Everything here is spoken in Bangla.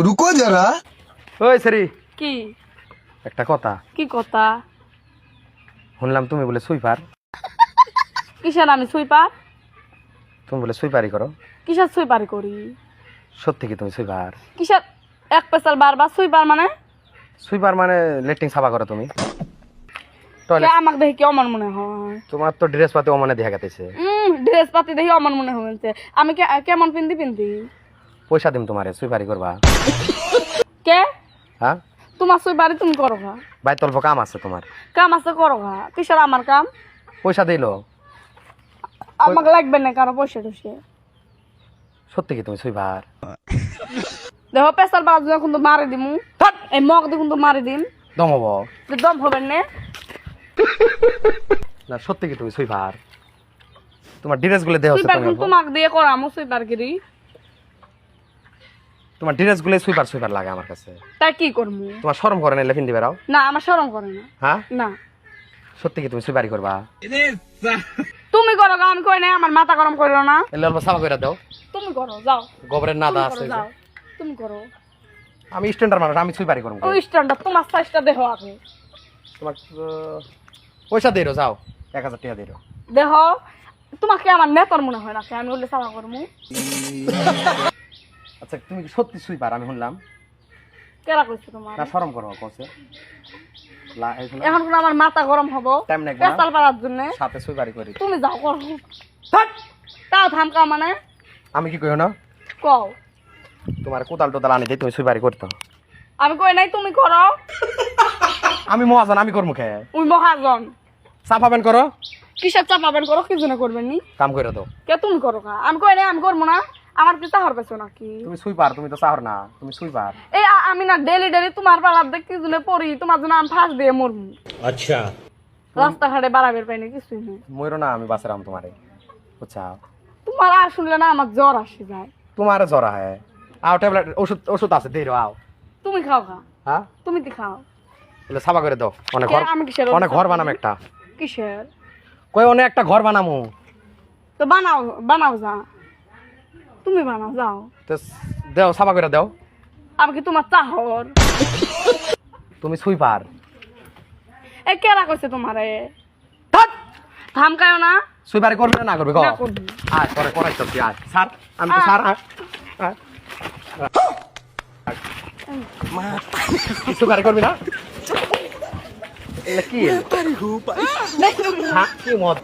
रुको जरा। ওই সরি কি একটা কথা কি কথা? শুনলাম তুমি বলে সুইপার। কিসের আমি সুইপার? তুমি বলে সুইপারই করো। কিসের সুইপার করি? সত্যি কি তুমি সুইপার? কিসের এক পেশাল বারবার সুইপার মানে? সুইপার মানে লেট্রিন সাফা করো তুমি। কে টয়লেট আমাকে দেখি কি অমন মনে হয়? তোমার তো ড্রেস পাতি অমনে দেখা গেছে। ড্রেস পাতি দেখি অমন মনে হয়েছে। আমি কেমন পিন্দি পয়সা দিম তোমারে সুইপারি করবা। কে? হ্যাঁ তোমার সুইপারি তুমি করো গা। বাই তল্প কাম আছে তোমার। কাম আছে করো গা। কিসের আমার কাম? পয়সা দিল। আমাকে লাগবে না কারো পয়সা টসে। সত্যি কি তুমি সুইপার? দেখো পেশাল বাজ যখন তো মারি দিমু। এই মগ দেখুন তো মারি দিম। দম হবো দম হবে না। না সত্যি কি তুমি সুইপার? তোমার ড্রেস গুলো দেহ সুইপার কিন্তু তোমাকে দিয়ে করামু সুইপার গিরি। তোমার ড্রেস গুলো সুইপার সুইপার লাগে আমার কাছে। তাই কি করমু? তোমার শরম করে না লেফিন দিবে রাও? না আমার শরম করে না। হ্যাঁ না সত্যি কি তুমি সুইপারি করবা? তুমি করো গা, আমি কই না আমার মাথা গরম করো না। এলে অল্প সাফা করে দাও। তুমি করো যাও। গোবরের নাদা আছে। যাও তুমি করো। আমি স্ট্যান্ডার মানুষ, আমি সুইপারি করব। ওই স্ট্যান্ডার্ড তোমার সাইজটা দেখো আগে। তোমার পয়সা দিরো যাও 1000 টাকা দিরো। দেখো তোমাকে আমার নেতার মনে হয় না আমি বললে সাফা করমু। আচ্ছা তুমি কি সত্যি সুইপার? আমি শুনলাম। কেরা কইছে তোমার? না শরম করো কইছে। এখন কোন আমার মাথা গরম হবো টাইম নাই পেশাল পাড়ার জন্য। সাথে সুইপারি করি। তুমি যাও করো। তাও থামকা মানে আমি কি কইও না? কও। তোমার কোদাল টোদাল আনি দেই তুমি সুইপারি করতে। আমি কই নাই তুমি করো। আমি মহাজন, আমি করবো কে? ওই মহাজন সাফাবেন করো। কিসের চাপাবেন করো কি জন্য করবেন নি? কাম করে দাও। কে তুমি করো কা? আমি কই নাই আমি করবো না। আমার কি চাহর পেছো নাকি? তুমি সুইপার, তুমি তো চাহর না, তুমি সুইপার। এই আমি না ডেলি তোমার পালার দেখ কি জন্য পড়ি তোমার জন্য আমি ফাঁস দিয়ে মরমু। আচ্ছা রাস্তাঘাটে বাড়াবের পাইনি কিছুই নেই। মইরো না, আমি বাসরাম তোমারে। বুঝছা? তোমার আর শুনলে না আমার জ্বর আসে যায়। তোমার জ্বর হয়। আও ট্যাবলেট ওষুধ ওষুধ আছে দেই আও। তুমি খাও খা। হ্যাঁ তুমি কি খাও? বলে সাফা করে দাও। অনেক ঘর, আমি কিসের অনেক ঘর বানাম একটা। কিসের? কই অনেক একটা ঘর বানামু। তো বানাও যা। তুমি বানাও যাও। তো দাও সাফা করে দাও। আমি কি তোমার চাহর? তুমি সুইপার। এ কেরা কইছে তোমারে? থামকায়ও না। সুইপারি করবে না করবে গো? না করবি। আয় করে করাই তো আয় স্যার, আমি তো স্যার। মা সুইপারি করবি না? এলা কি? হ্যাঁ কি মত?